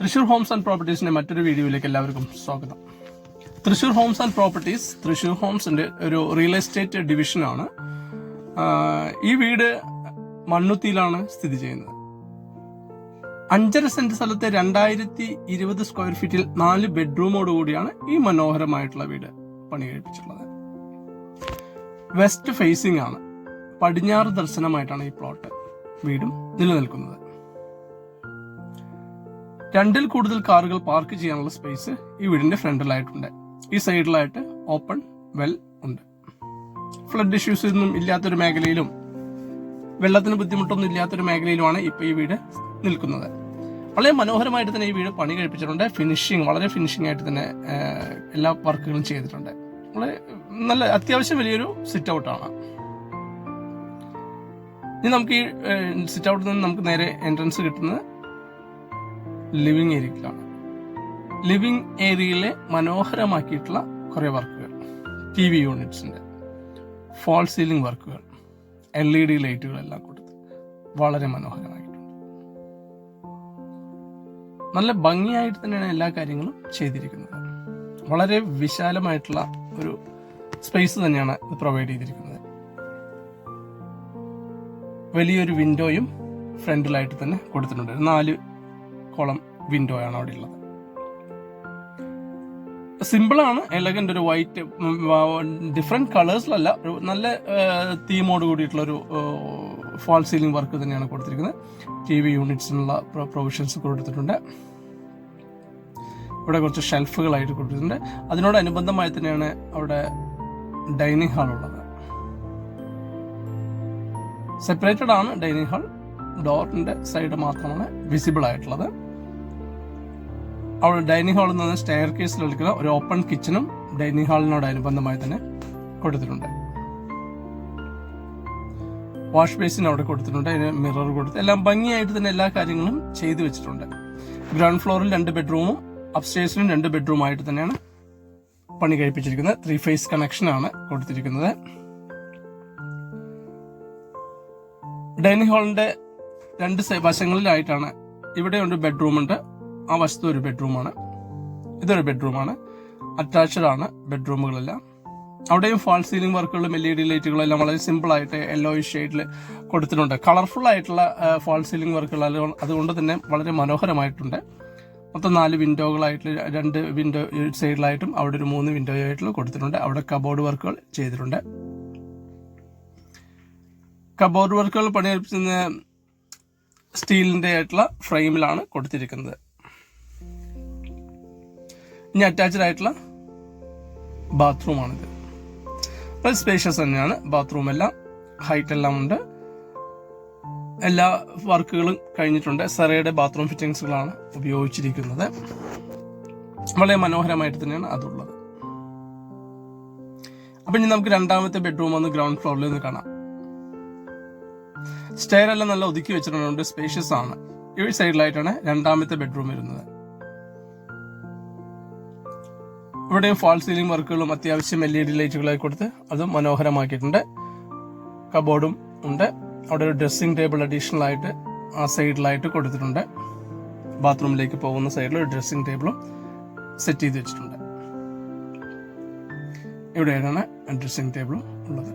Thrissur homes and പ്രോപ്പർട്ടീസിന്റെ മറ്റൊരു വീഡിയോയിലേക്ക് എല്ലാവർക്കും സ്വാഗതം. Thrissur homes and properties Thrissur ഹോംസിന്റെ ഒരു റിയൽ എസ്റ്റേറ്റ് ഡിവിഷനാണ്. ഈ വീട് മണ്ണുത്തിയിലാണ് സ്ഥിതി ചെയ്യുന്നത്. 5.5 സെന്റ് സ്ഥലത്തെ 2020 സ്ക്വയർ ഫീറ്റിൽ 4 ബെഡ്റൂമോട് കൂടിയാണ് ഈ മനോഹരമായിട്ടുള്ള വീട് പണി കഴിപ്പിച്ചിട്ടുള്ളത്. വെസ്റ്റ് ഫേസിംഗ് ആണ്, പടിഞ്ഞാറ് ദർശനമായിട്ടാണ് ഈ പ്ലോട്ട് വീടും നിലനിൽക്കുന്നത്. 2ൽ കൂടുതൽ കാറുകൾ പാർക്ക് ചെയ്യാനുള്ള സ്പേസ് ഈ വീടിന്റെ ഫ്രണ്ടിലായിട്ടുണ്ട്. ഈ സൈഡിലായിട്ട് ഓപ്പൺ വെൽ ഉണ്ട്. ഫ്ലഡ് ഇഷ്യൂസ് ഒന്നും ഇല്ലാത്തൊരു മേഖലയിലും വെള്ളത്തിന് ബുദ്ധിമുട്ടൊന്നും ഇല്ലാത്തൊരു മേഖലയിലുമാണ് ഇപ്പൊ ഈ വീട് നിൽക്കുന്നത്. വളരെ മനോഹരമായിട്ട് തന്നെ ഈ വീട് പണി കഴിപ്പിച്ചിട്ടുണ്ട്. വളരെ ഫിനിഷിംഗ് ആയിട്ട് തന്നെ എല്ലാ വർക്കുകളും ചെയ്തിട്ടുണ്ട്. വളരെ നല്ല അത്യാവശ്യം വലിയൊരു സിറ്റ് ഔട്ടാണ്. ഇനി നമുക്ക് ഈ സിറ്റ് ഔട്ടിൽ നിന്ന് നമുക്ക് നേരെ എൻട്രൻസ് കിട്ടുന്നത് ലിവിംഗ് ഏരിയയിലാണ്. ലിവിംഗ് ഏരിയയിലെ മനോഹരമാക്കിയിട്ടുള്ള കുറെ വർക്കുകൾ, TV യൂണിറ്റ്സിന്റെ ഫോൾ സീലിംഗ് വർക്കുകൾ, LED ലൈറ്റുകളെല്ലാം കൊടുത്ത് വളരെ മനോഹരമായിട്ടുണ്ട്. നല്ല ഭംഗിയായിട്ട് തന്നെയാണ് എല്ലാ കാര്യങ്ങളും ചെയ്തിരിക്കുന്നത്. വളരെ വിശാലമായിട്ടുള്ള ഒരു സ്പേസ് തന്നെയാണ് ഇത് പ്രൊവൈഡ് ചെയ്തിരിക്കുന്നത്. വലിയൊരു വിൻഡോയും ഫ്രണ്ടിലായിട്ട് തന്നെ കൊടുത്തിട്ടുണ്ട്. 4 കോളം വിൻഡോ ആണ് അവിടെ ഉള്ളത്. സിമ്പിൾ ആണ്, എലഗന്റ്, ഒരു വൈറ്റ് ഡിഫറെന്റ് കളേഴ്സിലല്ല, ഒരു നല്ല തീമോട് കൂടിയിട്ടുള്ള ഒരു ഫാൾ സീലിംഗ് വർക്ക് തന്നെയാണ് കൊടുത്തിരിക്കുന്നത്. TV യൂണിറ്റ്സിനുള്ള പ്രൊവിഷൻസ് കൊടുത്തിട്ടുണ്ട്. ഇവിടെ കുറച്ച് ഷെൽഫുകളായിട്ട് കൊടുത്തിട്ടുണ്ട്. അതിനോടനുബന്ധമായി തന്നെയാണ് അവിടെ ഡൈനിങ് ഹാൾ ഉള്ളത്. സെപ്പറേറ്റഡ് ആണ് ഡൈനിങ് ഹാൾ. ഡോറിന്റെ സൈഡ് മാത്രമാണ് വിസിബിൾ ആയിട്ടുള്ളത്. അവിടെ ഡൈനിങ് ഹാളിൽ നിന്ന് സ്റ്റെയർ കേസിൽ എടുക്കുന്ന ഒരു ഓപ്പൺ കിച്ചണും ഡൈനിങ് ഹാളിനോടനുബന്ധമായി തന്നെ കൊടുത്തിട്ടുണ്ട്. വാഷ് ബേസിൻ അവിടെ കൊടുത്തിട്ടുണ്ട്. അതിന് മിറർ കൊടുത്ത് എല്ലാം ഭംഗിയായിട്ട് തന്നെ എല്ലാ കാര്യങ്ങളും ചെയ്തു വെച്ചിട്ടുണ്ട്. ഗ്രൗണ്ട് ഫ്ലോറിൽ 2 ബെഡ്റൂമും അപ്സ്റ്റേഴ്സിനും 2 ബെഡ്റൂമായിട്ട് തന്നെയാണ് പണി കഴിപ്പിച്ചിരിക്കുന്നത്. 3 ഫേസ് കണക്ഷൻ ആണ് കൊടുത്തിരിക്കുന്നത്. ഡൈനിങ് ഹാളിന്റെ 2 വശങ്ങളിലായിട്ടാണ്. ഇവിടെ ഒരു ബെഡ്റൂമുണ്ട്, ആ വശത്ത് ഒരു ബെഡ്റൂമാണ്, ഇതൊരു ബെഡ്റൂമാണ്. അറ്റാച്ച്ഡ് ആണ് ബെഡ്റൂമുകളെല്ലാം. അവിടെയും ഫാൾ സീലിംഗ് വർക്കുകളും LED ലൈറ്റുകളും എല്ലാം വളരെ സിമ്പിൾ ആയിട്ട് യെല്ലോയിഷ് ഷെയ്ഡിൽ കൊടുത്തിട്ടുണ്ട്. കളർഫുൾ ആയിട്ടുള്ള ഫാൾ സീലിംഗ് വർക്കുകൾ അതുകൊണ്ട് തന്നെ വളരെ മനോഹരമായിട്ടുണ്ട്. മൊത്തം 4 വിൻഡോകളായിട്ട് 2 വിൻഡോ സൈഡിലായിട്ടും അവിടെ ഒരു 3 വിൻഡോ ആയിട്ടും കൊടുത്തിട്ടുണ്ട്. അവിടെ കബോർഡ് വർക്കുകൾ ചെയ്തിട്ടുണ്ട്. കബോർഡ് വർക്കുകൾ പണിയെടുപ്പിക്കുന്ന സ്റ്റീലിന്റെ ആയിട്ടുള്ള ഫ്രെയിമിലാണ് കൊടുത്തിരിക്കുന്നത്. ഇനി അറ്റാച്ച്ഡ് ആയിട്ടുള്ള ബാത്റൂമാണിത്. സ്പേഷ്യസ് തന്നെയാണ് ബാത്റൂം. എല്ലാം ഹൈറ്റ് എല്ലാം ഉണ്ട്. എല്ലാ വർക്കുകളും കഴിഞ്ഞിട്ടുണ്ട്. സെറയുടെ ബാത്റൂം ഫിറ്റിംഗ്സുകളാണ് ഉപയോഗിച്ചിരിക്കുന്നത്. വളരെ മനോഹരമായിട്ട് തന്നെയാണ് അതുള്ളത്. അപ്പൊ ഇനി നമുക്ക് രണ്ടാമത്തെ ബെഡ്റൂം ഒന്ന് ഗ്രൗണ്ട് ഫ്ലോറിൽ നിന്ന് കാണാം. സ്റ്റെയർ എല്ലാം നല്ല ഒതുക്കി വെച്ചിട്ടുണ്ട്. സ്പേഷ്യസ് ആണ്. ഈ സൈഡിലായിട്ടാണ് രണ്ടാമത്തെ ബെഡ്റൂം വരുന്നത്. ഇവിടെയും ഫാൾ സീലിംഗ് വർക്കുകളും അത്യാവശ്യം LED ലൈറ്റുകളായി കൊടുത്ത് അതും മനോഹരമാക്കിയിട്ടുണ്ട്. കബോർഡും ഉണ്ട്. അവിടെ ഒരു ഡ്രസ്സിംഗ് ടേബിൾ അഡീഷണൽ ആയിട്ട് ആ സൈഡിലായിട്ട് കൊടുത്തിട്ടുണ്ട്. ബാത്റൂമിലേക്ക് പോകുന്ന സൈഡിൽ ഒരു ഡ്രസ്സിംഗ് ടേബിളും സെറ്റ് ചെയ്ത് വെച്ചിട്ടുണ്ട്. ഇവിടെയാണ് ഡ്രസ്സിംഗ് ടേബിളും ഉള്ളത്.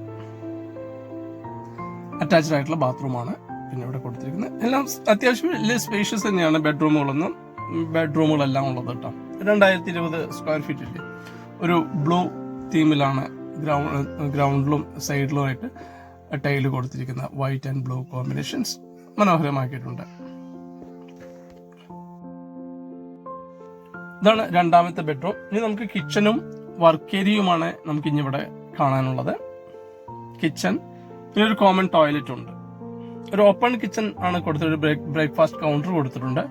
അറ്റാച്ച്ഡ് ആയിട്ടുള്ള ബാത്റൂമാണ് പിന്നെ ഇവിടെ കൊടുത്തിരിക്കുന്നത്. എല്ലാം അത്യാവശ്യം വലിയ സ്പേഷ്യസ് തന്നെയാണ് ബെഡ്റൂമുകളെല്ലാം ഉള്ളത് കേട്ടോ. 2020 സ്ക്വയർ ഫീറ്റിൽ ഒരു ബ്ലൂ തീമിലാണ് ഗ്രൗണ്ടിലും സൈഡിലുമായിട്ട് ടൈല് കൊടുത്തിരിക്കുന്ന വൈറ്റ് ആൻഡ് ബ്ലൂ കോമ്പിനേഷൻസ് മനോഹരമാക്കിയിട്ടുണ്ട്. ഇതാണ് രണ്ടാമത്തെ ബെഡ്റൂം. ഇനി നമുക്ക് കിച്ചണും വർക്ക് ഏരിയയുമാണ് നമുക്ക് ഇനി ഇവിടെ കാണാനുള്ളത്. കിച്ചൺ, പിന്നെ ഒരു കോമൺ ടോയ്ലറ്റ് ഉണ്ട്. ഒരു ഓപ്പൺ കിച്ചൺ ആണ് കൊടുത്തിട്ട് ബ്രേക്ക്ഫാസ്റ്റ് കൗണ്ടർ കൊടുത്തിട്ടുണ്ട്.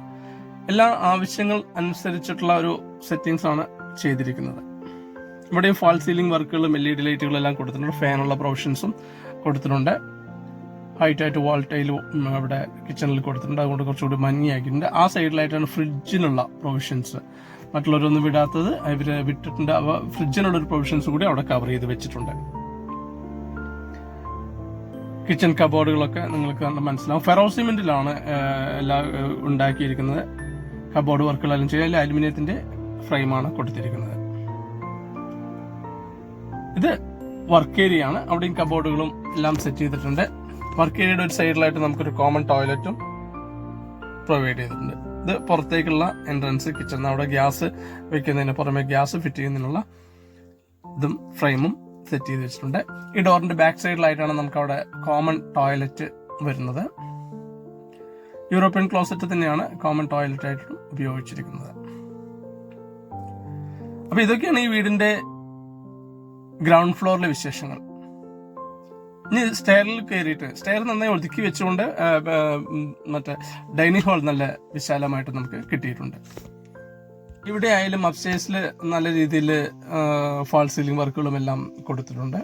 എല്ലാ ആവശ്യങ്ങൾ അനുസരിച്ചിട്ടുള്ള ഒരു സെറ്റിംഗ്സ് ആണ് ചെയ്തിരിക്കുന്നത്. ഇവിടെയും ഫാൾ സീലിംഗ് വർക്കുകളും LED ലൈറ്റുകളും എല്ലാം കൊടുത്തിട്ടുണ്ട്. ഫാനുള്ള പ്രൊവിഷൻസും കൊടുത്തിട്ടുണ്ട്. ഹൈറ്റ് ആയിട്ട് വാൾ ടൈലും അവിടെ കിച്ചണിൽ കൊടുത്തിട്ടുണ്ട്. അതുകൊണ്ട് കുറച്ചുകൂടി ഭംഗിയാക്കിയിട്ടുണ്ട്. ആ സൈഡിലായിട്ടാണ് ഫ്രിഡ്ജിനുള്ള പ്രൊവിഷൻസ്. മറ്റുള്ളവരൊന്നും വിടാത്തത് ഇവര് വിട്ടിട്ടുണ്ട്. ഫ്രിഡ്ജിനുള്ള ഒരു പ്രൊവിഷൻസ് കൂടി അവിടെ കവർ ചെയ്ത് വെച്ചിട്ടുണ്ട്. കിച്ചൺ കബോർഡുകളൊക്കെ നിങ്ങൾക്ക് കണ്ട് മനസ്സിലാവും. ഫെറോ സിമെന്റിലാണ് എല്ലാം ഉണ്ടാക്കിയിരിക്കുന്നത്. കബോർഡ് വർക്കുകളെല്ലാം ചെയ്യാൻ അലുമിനിയത്തിന്റെ ഫ്രെയിമാണ് കൊടുത്തിരിക്കുന്നത്. ഇത് വർക്ക് ഏരിയ ആണ്. അവിടെയും കബോർഡുകളും എല്ലാം സെറ്റ് ചെയ്തിട്ടുണ്ട്. വർക്ക് ഏരിയയുടെ ഒരു സൈഡിലായിട്ട് നമുക്കൊരു കോമൺ ടോയ്ലറ്റും പ്രൊവൈഡ് ചെയ്തിട്ടുണ്ട്. ഇത് പുറത്തേക്കുള്ള എൻട്രൻസ് കിച്ചൺ. അവിടെ ഗ്യാസ് വെക്കുന്നതിന് പുറമെ ഗ്യാസ് ഫിറ്റ് ചെയ്യുന്നതിനുള്ള ഇതും ഫ്രെയിമും സെറ്റ് ചെയ്ത് വെച്ചിട്ടുണ്ട്. ഈ ഡോറിന്റെ ബാക്ക് സൈഡിലായിട്ടാണ് നമുക്ക് അവിടെ കോമൺ ടോയ്ലറ്റ് വരുന്നത്. യൂറോപ്യൻ ക്ലോസറ്റ് തന്നെയാണ് കോമൺ ടോയ്ലറ്റ് ആയിട്ട് ഉപയോഗിച്ചിരിക്കുന്നത്. അപ്പൊ ഇതൊക്കെയാണ് ഈ വീടിന്റെ ഗ്രൗണ്ട് ഫ്ലോറിലെ വിശേഷങ്ങൾ. ഇനി സ്റ്റെയറിൽ കയറിയിട്ട് സ്റ്റെയർ നന്നായി ഒതുക്കി വെച്ചുകൊണ്ട് മറ്റേ ഡൈനിങ് ഹാൾ നല്ല വിശാലമായിട്ട് നമുക്ക് കിട്ടിയിട്ടുണ്ട്. ഇവിടെ ആയാലും അപ്സ്റ്റേഴ്സിൽ നല്ല രീതിയിൽ ഫാൾ സീലിംഗ് വർക്കുകളും എല്ലാം കൊടുത്തിട്ടുണ്ട്.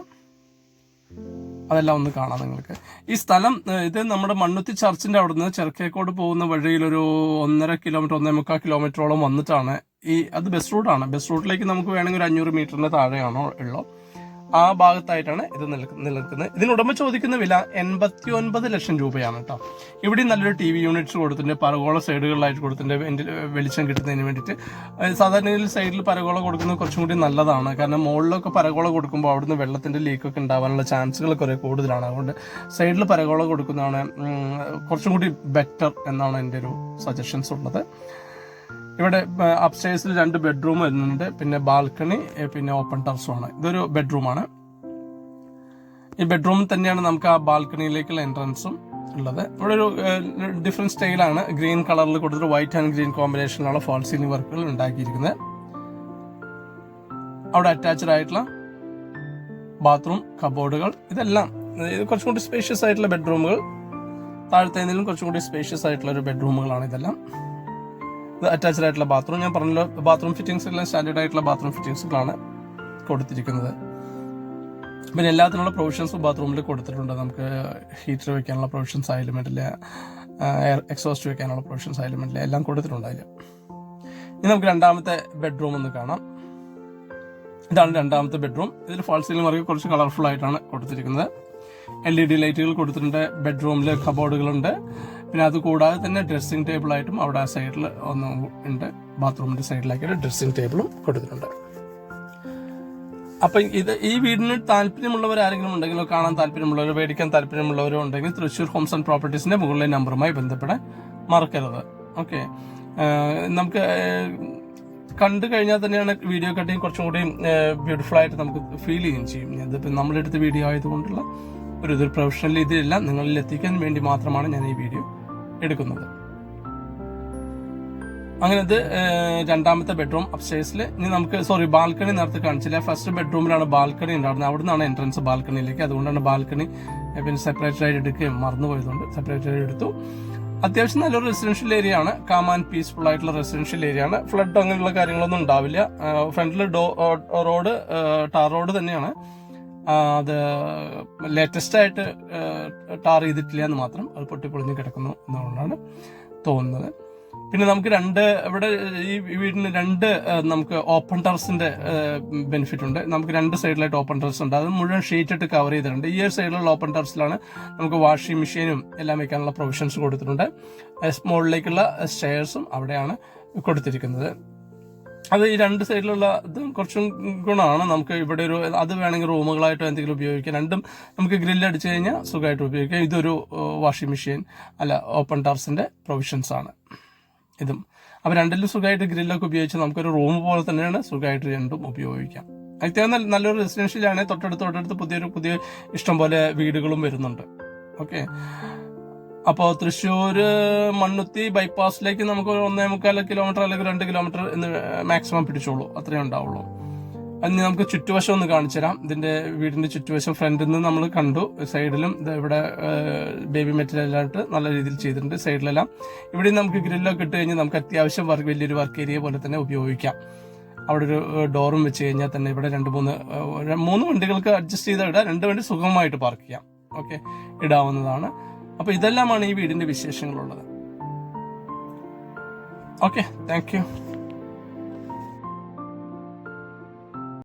അതെല്ലാം ഒന്ന് കാണാം നിങ്ങൾക്ക്. ഈ സ്ഥലം ഇത് നമ്മുടെ മണ്ണുത്തി ചർച്ചിന്റെ അവിടുന്ന് ചെറുക്കേക്കോട് പോകുന്ന വഴിയിൽ ഒരു 1.5 കിലോമീറ്റർ 1.25 കിലോമീറ്ററോളം വന്നിട്ടാണ് അത് ബസ് റൂട്ടാണ്. ബസ് റൂട്ടിലേക്ക് നമുക്ക് വേണമെങ്കിൽ ഒരു 500 മീറ്ററിന്റെ താഴെയാണോ ഉള്ളോ ആ ഭാഗത്തായിട്ടാണ് ഇത് നിൽക്കുന്നത്. ഇതിന് ഉടമ ചോദിക്കുന്ന വില 89 ലക്ഷം രൂപയാണ് കേട്ടോ. ഇവിടെ നല്ലൊരു TV യൂണിറ്റ്സ് കൊടുത്തിട്ടുണ്ട്. പരകോള സൈഡുകളിലായിട്ട് കൊടുത്തിട്ടുണ്ട് വെളിച്ചം കിട്ടുന്നതിന് വേണ്ടിയിട്ട്. സാധാരണ സൈഡിൽ പരകോള കൊടുക്കുന്നത് കുറച്ചും കൂടി നല്ലതാണ്. കാരണം മുകളിലൊക്കെ പരകോള കൊടുക്കുമ്പോൾ അവിടുന്ന് വെള്ളത്തിന്റെ ലീക്കൊക്കെ ഉണ്ടാവാനുള്ള ചാൻസുകൾ കുറെ കൂടുതലാണ്. അതുകൊണ്ട് സൈഡിൽ പരകോള കൊടുക്കുന്നതാണ് കുറച്ചും കൂടി ബെറ്റർ എന്നാണ് എൻ്റെ ഒരു സജഷൻസ് ഉള്ളത്. ഇവിടെ അപ്സ്റ്റേഴ്സിൽ 2 ബെഡ്റൂം വരുന്നുണ്ട്. പിന്നെ ബാൽക്കണി, പിന്നെ ഓപ്പൺ ടെറസുമാണ്. ഇതൊരു ബെഡ്റൂമാണ്. ഈ ബെഡ്റൂമിൽ തന്നെയാണ് നമുക്ക് ആ ബാൽക്കണിയിലേക്കുള്ള എൻട്രൻസും ഉള്ളത്. ഇവിടെ ഒരു ഡിഫറെന്റ് സ്റ്റൈലാണ്. ഗ്രീൻ കളറിൽ കൊടുത്തിട്ട് വൈറ്റ് ആൻഡ് ഗ്രീൻ കോമ്പിനേഷനിലുള്ള ഫാൾ സീലിംഗ് വർക്കുകൾ ഉണ്ടാക്കിയിരിക്കുന്നത്. അവിടെ അറ്റാച്ച്ഡ് ആയിട്ടുള്ള ബാത്റൂം, കബോർഡുകൾ, ഇതെല്ലാം കുറച്ചും കൂടി സ്പേഷ്യസ് ആയിട്ടുള്ള ബെഡ്റൂമുകൾ. താഴത്തേതിലും കുറച്ചും കൂടി സ്പേഷ്യസ് ആയിട്ടുള്ള ഒരു ബെഡ്റൂമുകളാണ് ഇതെല്ലാം. അറ്റാച്ച്ഡ് ആയിട്ടുള്ള ബാത്റൂം. ഞാൻ പറഞ്ഞല്ലോ, ബാത്റൂം ഫിറ്റിംഗ്സുകളെല്ലാം സ്റ്റാൻഡേർഡ് ആയിട്ടുള്ള ബാത്റൂം ഫിറ്റിംഗ്സുകളാണ് കൊടുത്തിരിക്കുന്നത്. പിന്നെ എല്ലാത്തിനുള്ള പ്രൊവിഷൻസും ബാത്റൂമിൽ കൊടുത്തിട്ടുണ്ട്. നമുക്ക് ഹീറ്റർ വെക്കാനുള്ള പ്രൊവിഷൻസ് ആയാലും വേണ്ടില്ല, എയർ എക്സോസ്റ്റ് വെക്കാനുള്ള പ്രൊവിഷൻസ് ആയാലും വേണ്ടില്ല, എല്ലാം കൊടുത്തിട്ടുണ്ട് അതിൽ. ഇനി നമുക്ക് രണ്ടാമത്തെ ബെഡ്റൂം ഒന്ന് കാണാം. ഇതാണ് രണ്ടാമത്തെ ബെഡ്റൂം. ഇതിൽ ഫാൾ സീലിംഗ് വർക്ക് കുറച്ച് കളർഫുൾ ആയിട്ടാണ് കൊടുത്തിരിക്കുന്നത്. LED ലൈറ്റുകൾ കൊടുത്തിട്ടുണ്ട്. ബെഡ്റൂമിൽ കബോർഡുകളുണ്ട്. പിന്നെ അത് കൂടാതെ തന്നെ ഡ്രസ്സിംഗ് ടേബിൾ ആയിട്ടും അവിടെ സൈഡിൽ ഒന്നും ഉണ്ട്. ബാത്റൂമിന്റെ സൈഡിലാക്കിയിട്ട് ഡ്രസ്സിംഗ് ടേബിളും കൊടുത്തിട്ടുണ്ട്. അപ്പൊ ഈ വീടിന് താല്പര്യമുള്ളവർ ആരെങ്കിലും ഉണ്ടെങ്കിലോ, കാണാൻ താല്പര്യമുള്ളവരോ, മേടിക്കാൻ താല്പര്യമുള്ളവരോ ഉണ്ടെങ്കിൽ തൃശ്ശൂർ ഹോംസ് ആൻഡ് പ്രോപ്പർട്ടീസിന്റെ മുകളിലെ നമ്പറുമായി ബന്ധപ്പെടാൻ മറക്കരുത്. ഓക്കെ, നമുക്ക് കണ്ടു കഴിഞ്ഞാൽ തന്നെയാണ് വീഡിയോ കട്ടിങ് കുറച്ചും കൂടി ബ്യൂട്ടിഫുൾ ആയിട്ട് നമുക്ക് ഫീൽ ചെയ്യുകയും ചെയ്യും. ഇതിപ്പോൾ നമ്മളെടുത്ത വീഡിയോ ആയതുകൊണ്ടുള്ള ഇതൊരു പ്രൊഫഷണൽ രീതിയിലല്ല, നിങ്ങളിൽ എത്തിക്കാൻ വേണ്ടി മാത്രമാണ് ഞാൻ ഈ വീഡിയോ എടുക്കുന്നത്. അങ്ങനെ ഇത് രണ്ടാമത്തെ ബെഡ്റൂം അപ്സ്റ്റേഴ്സിൽ. ഇനി നമുക്ക് ബാൽക്കണി നേരത്തെ കാണിച്ചില്ല. ഫസ്റ്റ് ബെഡ്റൂമിലാണ് ബാൽക്കണി ഉണ്ടായിരുന്നത്. അവിടെ നിന്നാണ് എൻട്രൻസ് ബാൽക്കണിയിലേക്ക്. അതുകൊണ്ടാണ് ബാൽക്കണി പിന്നെ സെപ്പറേറ്റ് ആയിട്ട് എടുക്കുകയും മറന്നുപോയതുകൊണ്ട് സെപ്പറേറ്റ് ആയിട്ട് എടുത്തു. അത്യാവശ്യം നല്ലൊരു റെസിഡൻഷ്യൽ ഏരിയ ആണ്. കാം ആൻഡ് പീസ്ഫുൾ ആയിട്ടുള്ള റെസിഡൻഷ്യൽ ഏരിയ ആണ്. ഫ്ലഡ് അങ്ങനെയുള്ള കാര്യങ്ങളൊന്നും ഉണ്ടാവില്ല. ഫ്രണ്ടിൽ റോഡ് ടാർ റോഡ് തന്നെയാണ്. അത് ലേറ്റസ്റ്റ് ആയിട്ട് ടാർ ചെയ്തിട്ടില്ല എന്ന് മാത്രം. അത് പൊട്ടിപ്പൊളിഞ്ഞ് കിടക്കുന്നു എന്നുകൊണ്ടാണ് തോന്നുന്നത്. പിന്നെ നമുക്ക് ഇവിടെ ഈ വീടിന് 2 നമുക്ക് ഓപ്പൺ ടെറസിന്റെ ബെനിഫിറ്റ് ഉണ്ട്. നമുക്ക് 2 സൈഡിലായിട്ട് ഓപ്പൺ ടെറസ് ഉണ്ട്. അത് മുഴുവൻ ഷീറ്റ് ഇട്ട് കവർ ചെയ്തിട്ടുണ്ട്. ഈ ഒരു സൈഡിലുള്ള ഓപ്പൺ ടെറസിലാണ് നമുക്ക് വാഷിംഗ് മെഷീനും എല്ലാം വെക്കാനുള്ള പ്രൊവിഷൻസ് കൊടുത്തിട്ടുണ്ട്. മുകളിലേക്കുള്ള സ്റ്റെയർസും അവിടെയാണ് കൊടുത്തിരിക്കുന്നത്. അത് ഈ 2 സൈഡിലുള്ള ഇത് കുറച്ചും ഗുണമാണ്. നമുക്ക് ഇവിടെ അത് വേണമെങ്കിൽ റൂമുകളായിട്ടോ എന്തെങ്കിലും ഉപയോഗിക്കാം. രണ്ടും നമുക്ക് ഗ്രില്ല് അടിച്ചു കഴിഞ്ഞാൽ സുഖമായിട്ട് ഉപയോഗിക്കാം. ഇതൊരു വാഷിംഗ് മെഷീൻ ഓപ്പൺ ടെറസിന്റെ പ്രൊവിഷൻസ് ആണ് ഇതും. അപ്പൊ രണ്ടിലും സുഖമായിട്ട് ഗ്രില്ലൊക്കെ ഉപയോഗിച്ച് നമുക്കൊരു റൂം പോലെ തന്നെയാണ് സുഖമായിട്ട് രണ്ടും ഉപയോഗിക്കാം. അത്യാവശ്യം നല്ലൊരു റെസിഡൻഷ്യലാണ്. തൊട്ടടുത്ത് പുതിയ ഇഷ്ടം പോലെ വീടുകളും വരുന്നുണ്ട്. ഓക്കെ, അപ്പോൾ തൃശ്ശൂർ മണ്ണുത്തി ബൈപ്പാസിലേക്ക് നമുക്ക് 1.25 കിലോമീറ്റർ അല്ലെങ്കിൽ 2 കിലോമീറ്റർ എന്ന് മാക്സിമം പിടിച്ചോളൂ, അത്രേ ഉണ്ടാവുള്ളൂ. അതിന് നമുക്ക് ചുറ്റുവശം ഒന്ന് കാണിച്ചു തരാം. ഇതിന്റെ വീടിന്റെ ചുറ്റുവശം ഫ്രണ്ടിൽ നിന്ന് നമ്മൾ കണ്ടു. സൈഡിലും ഇവിടെ ബേബി മെറ്റീരിയലായിട്ട് നല്ല രീതിയിൽ ചെയ്തിട്ടുണ്ട്. സൈഡിലെല്ലാം ഇവിടെ നമുക്ക് ഗ്രില്ലൊക്കെ ഇട്ട് കഴിഞ്ഞാൽ നമുക്ക് അത്യാവശ്യം വലിയൊരു വർക്ക് ഏരിയ പോലെ തന്നെ ഉപയോഗിക്കാം. അവിടെ ഒരു ഡോറും വെച്ച് കഴിഞ്ഞാൽ തന്നെ ഇവിടെ 3 വണ്ടികൾക്ക് അഡ്ജസ്റ്റ് ചെയ്ത് ഇടാം. 2 വണ്ടി സുഗമമായിട്ട് പാർക്ക് ചെയ്യാം. ഓക്കെ, ഇടാവുന്നതാണ്. അപ്പൊ ഇതെല്ലാമാണ് ഈ വീടിന്റെ വിശേഷങ്ങളുള്ളത്. Okay, thank you.